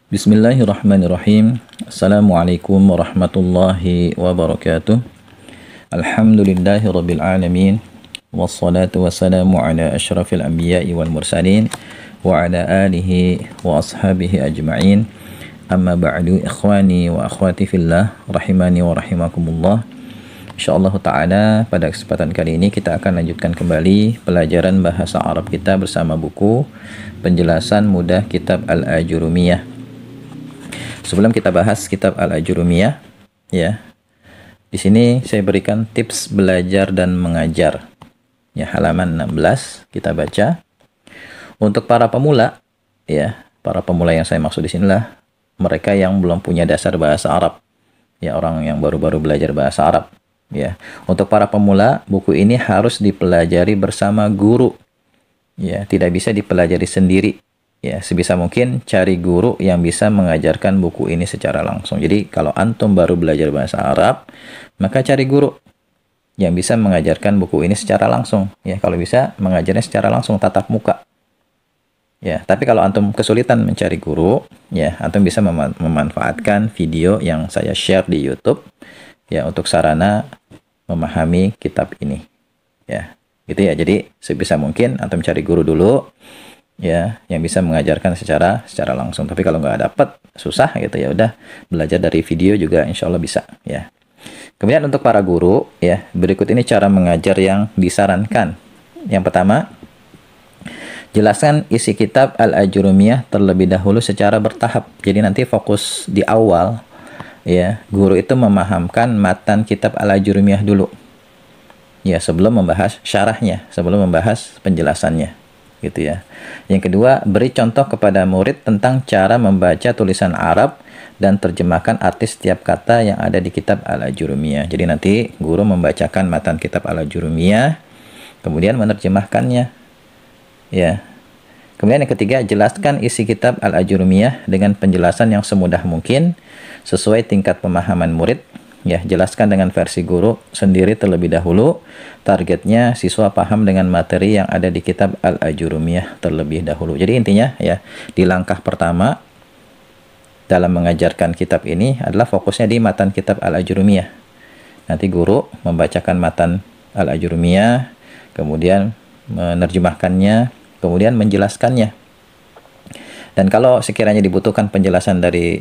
Bismillahirrahmanirrahim. Assalamualaikum warahmatullahi wabarakatuh. Alhamdulillahi rabbil alamin. Wassalatu wassalamu ala asyrafil anbiya'i wal mursalin wa ala alihi wa ashabihi ajma'in. Amma ba'du, ikhwani wa akhwati fillah, rahimani wa rahimakumullah. Insyaallah ta'ala pada kesempatan kali ini kita akan lanjutkan kembali pelajaran bahasa Arab kita bersama buku Penjelasan Mudah Kitab Al-Ajurumiyah. Sebelum kita bahas kitab Al-Ajurumiyah, ya, di sini saya berikan tips belajar dan mengajar. Ya, halaman 16 kita baca. Untuk para pemula, ya, para pemula yang saya maksud di sinilah mereka yang belum punya dasar bahasa Arab. Ya, orang yang baru-baru belajar bahasa Arab. Ya, untuk para pemula, buku ini harus dipelajari bersama guru. Ya, tidak bisa dipelajari sendiri. Ya, sebisa mungkin cari guru yang bisa mengajarkan buku ini secara langsung. Jadi, kalau antum baru belajar bahasa Arab, maka cari guru yang bisa mengajarkan buku ini secara langsung. Ya, kalau bisa mengajarnya secara langsung, tatap muka. Ya, tapi kalau antum kesulitan mencari guru, ya, antum bisa memanfaatkan video yang saya share di YouTube, ya, untuk sarana memahami kitab ini. Ya, gitu ya. Jadi, sebisa mungkin antum cari guru dulu, ya, yang bisa mengajarkan secara langsung. Tapi kalau nggak dapat, susah gitu, ya udah belajar dari video juga insya Allah bisa, ya. Kemudian untuk para guru, ya, berikut ini cara mengajar yang disarankan. Yang pertama, jelaskan isi kitab Al-Ajurumiyah terlebih dahulu secara bertahap. Jadi nanti fokus di awal, ya, guru itu memahamkan matan kitab Al-Ajurumiyah dulu, ya, sebelum membahas syarahnya, sebelum membahas penjelasannya, gitu ya. Yang kedua, beri contoh kepada murid tentang cara membaca tulisan Arab dan terjemahkan arti setiap kata yang ada di kitab Al-Ajurumiyah. Jadi nanti guru membacakan matan kitab Al-Ajurumiyah, kemudian menerjemahkannya, ya. Kemudian yang ketiga, jelaskan isi kitab Al-Ajurumiyah dengan penjelasan yang semudah mungkin sesuai tingkat pemahaman murid. Ya, jelaskan dengan versi guru sendiri terlebih dahulu. Targetnya siswa paham dengan materi yang ada di kitab Al-Ajurumiyah terlebih dahulu. Jadi intinya, ya, di langkah pertama dalam mengajarkan kitab ini adalah fokusnya di matan kitab Al-Ajurumiyah. Nanti guru membacakan matan Al-Ajurumiyah, kemudian menerjemahkannya, kemudian menjelaskannya. Dan kalau sekiranya dibutuhkan penjelasan dari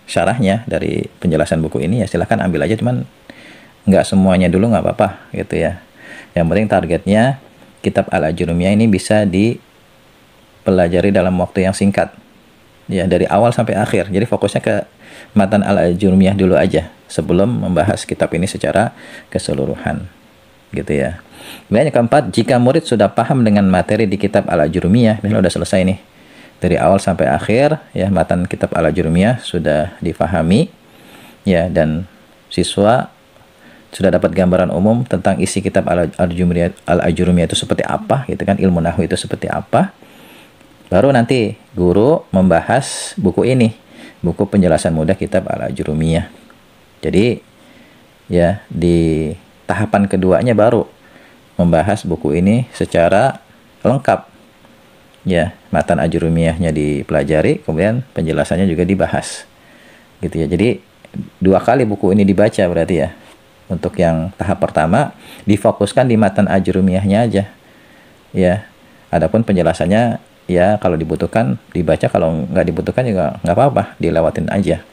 syarahnya dari penjelasan buku ini, ya silahkan ambil aja, cuman nggak semuanya dulu, nggak apa-apa gitu ya. Yang penting targetnya kitab Al-Ajurumiyah ini bisa dipelajari dalam waktu yang singkat, ya, dari awal sampai akhir. Jadi fokusnya ke matan Al-Ajurumiyah dulu aja sebelum membahas kitab ini secara keseluruhan, gitu ya. Kemudian yang keempat, jika murid sudah paham dengan materi di kitab Al-Ajurumiyah, misalnya udah selesai nih dari awal sampai akhir, ya, matan kitab Al-Ajurumiyah sudah difahami, ya, dan siswa sudah dapat gambaran umum tentang isi kitab Al-Ajurumiyah itu seperti apa, gitu kan, ilmu nahwu itu seperti apa. Baru nanti guru membahas buku ini, buku penjelasan mudah kitab Al-Ajurumiyah. Jadi, ya, di tahapan keduanya baru membahas buku ini secara lengkap. Ya, matan Ajurumiyahnya dipelajari, kemudian penjelasannya juga dibahas, gitu ya. Jadi 2 kali buku ini dibaca berarti, ya. Untuk yang tahap pertama difokuskan di matan Ajurumiyahnya aja, ya. Adapun penjelasannya, ya, kalau dibutuhkan dibaca, kalau nggak dibutuhkan juga nggak apa-apa, dilewatin aja,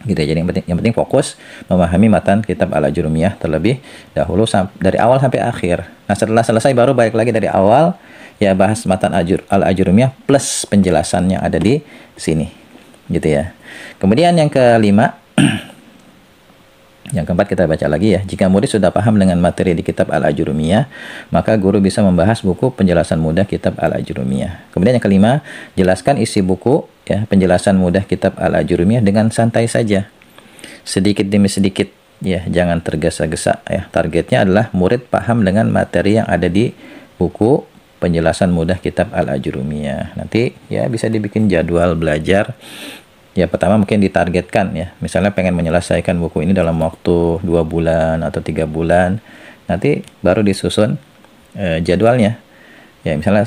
gitu ya. Jadi yang penting fokus memahami matan kitab Al-Ajurumiyah terlebih dahulu dari awal sampai akhir. Nah, setelah selesai baru balik lagi dari awal, ya, bahas matan Al-Ajurumiyah plus penjelasan yang ada di sini, gitu ya. Kemudian yang kelima, yang keempat kita baca lagi, ya. Jika murid sudah paham dengan materi di kitab Al-Ajurumiyah, maka guru bisa membahas buku penjelasan mudah kitab Al-Ajurumiyah. Kemudian yang kelima, jelaskan isi buku, ya, penjelasan mudah kitab Al-Ajurumiyah dengan santai saja, sedikit demi sedikit, ya, jangan tergesa-gesa, ya. Targetnya adalah murid paham dengan materi yang ada di buku penjelasan mudah kitab Al-Ajurumiyah. Nanti, ya, bisa dibikin jadwal belajar. Ya, pertama mungkin ditargetkan, ya. Misalnya pengen menyelesaikan buku ini dalam waktu 2 bulan atau 3 bulan. Nanti baru disusun jadwalnya. Ya misalnya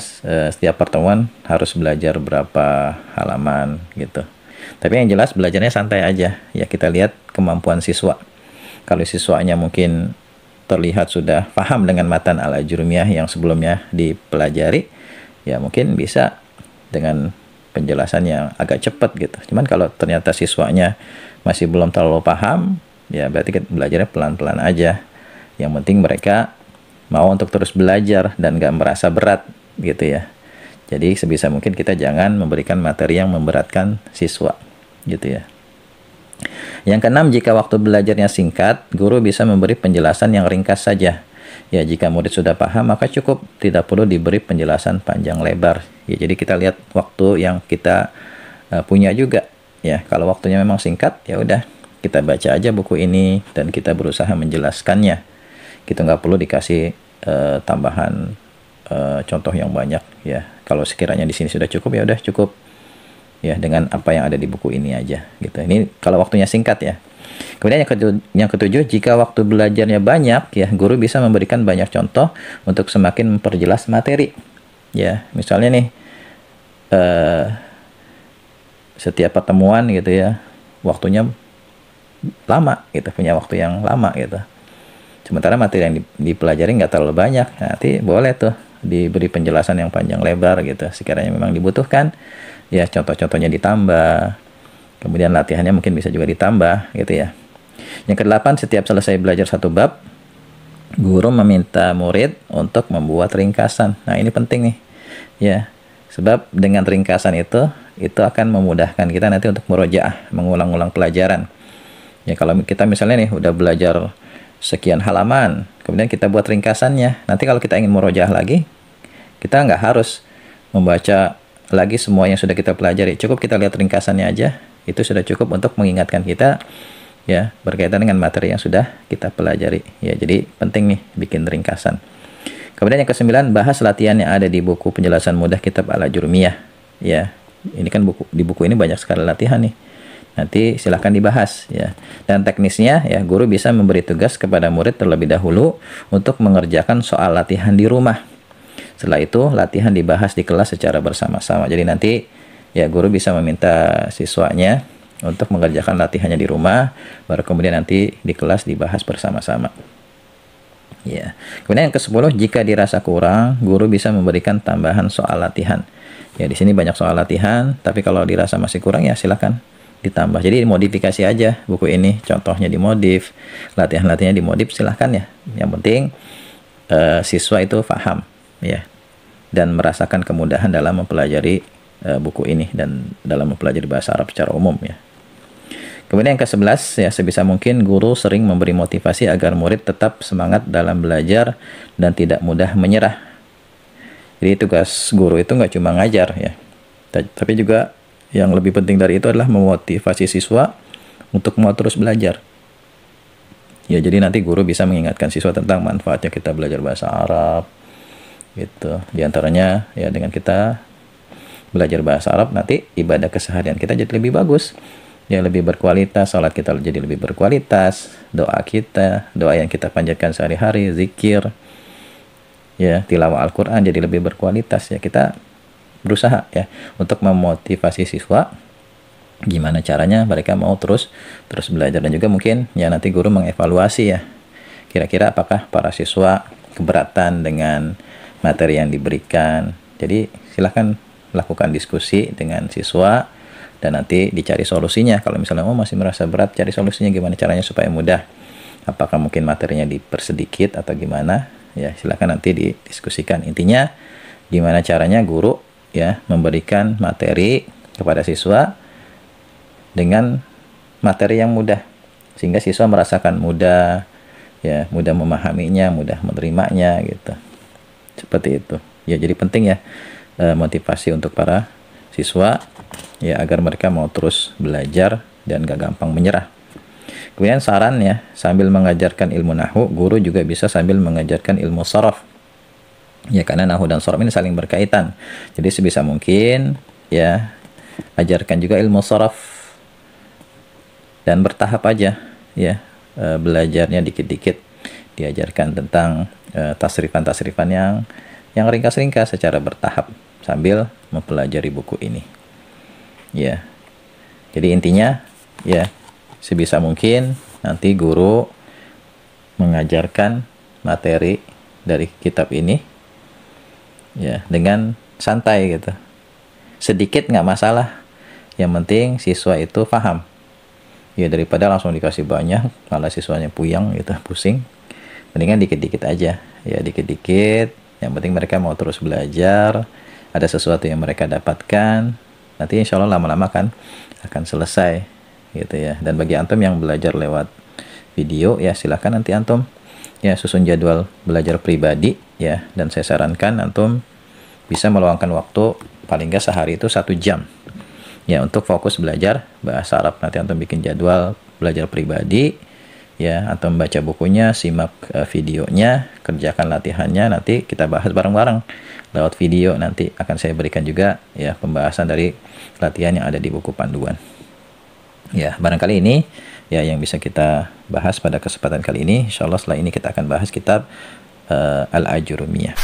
setiap pertemuan harus belajar berapa halaman gitu. Tapi yang jelas belajarnya santai aja. Ya kita lihat kemampuan siswa. Kalau siswanya mungkin terlihat sudah paham dengan matan al-Ajurumiyah yang sebelumnya dipelajari, ya mungkin bisa dengan penjelasan yang agak cepat gitu. Cuman kalau ternyata siswanya masih belum terlalu paham, ya berarti belajarnya pelan-pelan aja. Yang penting mereka mau untuk terus belajar dan gak merasa berat gitu ya. Jadi sebisa mungkin kita jangan memberikan materi yang memberatkan siswa gitu ya. Yang keenam, jika waktu belajarnya singkat, guru bisa memberi penjelasan yang ringkas saja. Ya, jika murid sudah paham, maka cukup, tidak perlu diberi penjelasan panjang lebar. Ya, jadi kita lihat waktu yang kita punya juga. Ya, kalau waktunya memang singkat, ya udah kita baca aja buku ini dan kita berusaha menjelaskannya. Kita nggak perlu dikasih tambahan contoh yang banyak. Ya, kalau sekiranya di sini sudah cukup, ya udah cukup. Ya, dengan apa yang ada di buku ini aja gitu. Ini kalau waktunya singkat ya. Kemudian yang ketujuh, jika waktu belajarnya banyak ya, guru bisa memberikan banyak contoh untuk semakin memperjelas materi. Ya, misalnya nih setiap pertemuan gitu ya, waktunya lama gitu, punya waktu yang lama gitu. Sementara materi yang dipelajari nggak terlalu banyak, nanti boleh tuh diberi penjelasan yang panjang lebar gitu. Sekiranya memang dibutuhkan, ya contoh-contohnya ditambah, kemudian latihannya mungkin bisa juga ditambah gitu ya. Yang kedelapan, setiap selesai belajar satu bab, guru meminta murid untuk membuat ringkasan. Nah ini penting nih ya, sebab dengan ringkasan itu akan memudahkan kita nanti untuk murojaah, mengulang-ulang pelajaran. Ya kalau kita misalnya nih udah belajar sekian halaman, kemudian kita buat ringkasannya, nanti kalau kita ingin murojaah lagi, kita nggak harus membaca lagi semua yang sudah kita pelajari, cukup kita lihat ringkasannya aja, itu sudah cukup untuk mengingatkan kita ya berkaitan dengan materi yang sudah kita pelajari ya. Jadi penting nih bikin ringkasan. Kemudian yang kesembilan, bahas latihan yang ada di buku penjelasan mudah kitab Al-Ajurumiyah ya. Ini kan di buku ini banyak sekali latihan nih, nanti silahkan dibahas ya. Dan teknisnya ya, guru bisa memberi tugas kepada murid terlebih dahulu untuk mengerjakan soal latihan di rumah. Setelah itu latihan dibahas di kelas secara bersama-sama. Jadi nanti ya guru bisa meminta siswanya untuk mengerjakan latihannya di rumah, baru kemudian nanti di kelas dibahas bersama-sama. Ya. Kemudian yang ke-10, jika dirasa kurang, guru bisa memberikan tambahan soal latihan. Ya di sini banyak soal latihan, tapi kalau dirasa masih kurang ya silakan ditambah. Jadi modifikasi aja buku ini, contohnya dimodif, latihan-latihannya dimodif, silahkan ya. Yang penting siswa itu paham ya, dan merasakan kemudahan dalam mempelajari buku ini dan dalam mempelajari bahasa Arab secara umum ya. Kemudian yang ke-11 ya, sebisa mungkin guru sering memberi motivasi agar murid tetap semangat dalam belajar dan tidak mudah menyerah. Jadi tugas guru itu nggak cuma ngajar ya, tapi juga yang lebih penting dari itu adalah memotivasi siswa untuk mau terus belajar. Ya jadi nanti guru bisa mengingatkan siswa tentang manfaatnya kita belajar bahasa Arab gitu. Di antaranya ya dengan kita belajar bahasa Arab, nanti ibadah keseharian kita jadi lebih bagus, ya lebih berkualitas, salat kita jadi lebih berkualitas, doa yang kita panjatkan sehari-hari, zikir, ya tilawah Al-Quran jadi lebih berkualitas. Ya kita berusaha ya untuk memotivasi siswa, gimana caranya mereka mau terus belajar. Dan juga mungkin ya nanti guru mengevaluasi ya, kira-kira apakah para siswa keberatan dengan materi yang diberikan. Jadi silahkan lakukan diskusi dengan siswa dan nanti dicari solusinya. Kalau misalnya masih merasa berat, cari solusinya gimana caranya supaya mudah. Apakah mungkin materinya dipersedikit atau gimana? Ya silahkan nanti didiskusikan. Intinya gimana caranya guru ya memberikan materi kepada siswa dengan materi yang mudah, sehingga siswa merasakan mudah ya, mudah memahaminya, mudah menerimanya gitu. Seperti itu ya. Jadi penting ya motivasi untuk para siswa ya, agar mereka mau terus belajar dan gak gampang menyerah. Kemudian saran ya, sambil mengajarkan ilmu nahwu, guru juga bisa sambil mengajarkan ilmu sharaf ya, karena nahwu dan sharaf ini saling berkaitan. Jadi sebisa mungkin ya ajarkan juga ilmu sharaf dan bertahap aja ya, belajarnya dikit-dikit, diajarkan tentang tasrifan-tasrifan yang yang ringkas-ringkas secara bertahap sambil mempelajari buku ini. Ya. Jadi intinya ya, sebisa mungkin nanti guru mengajarkan materi dari kitab ini ya dengan santai gitu. Sedikit nggak masalah. Yang penting siswa itu paham. Ya daripada langsung dikasih banyak, malah siswanya puyeng gitu, pusing. Mendingan dikit-dikit aja. Ya dikit-dikit. Yang penting mereka mau terus belajar. Ada sesuatu yang mereka dapatkan. Nanti insya Allah lama-lama kan akan selesai gitu ya. Dan bagi antum yang belajar lewat video ya, silahkan nanti antum ya susun jadwal belajar pribadi ya. Dan saya sarankan antum bisa meluangkan waktu paling nggak sehari itu 1 jam ya untuk fokus belajar bahasa Arab. Nanti antum bikin jadwal belajar pribadi ya, atau membaca bukunya, simak videonya, kerjakan latihannya, nanti kita bahas bareng-bareng lewat video. Nanti akan saya berikan juga ya pembahasan dari latihan yang ada di buku panduan. Ya, barangkali ini ya yang bisa kita bahas pada kesempatan kali ini. Insyaallah setelah ini kita akan bahas kitab Al-Ajurumiyah.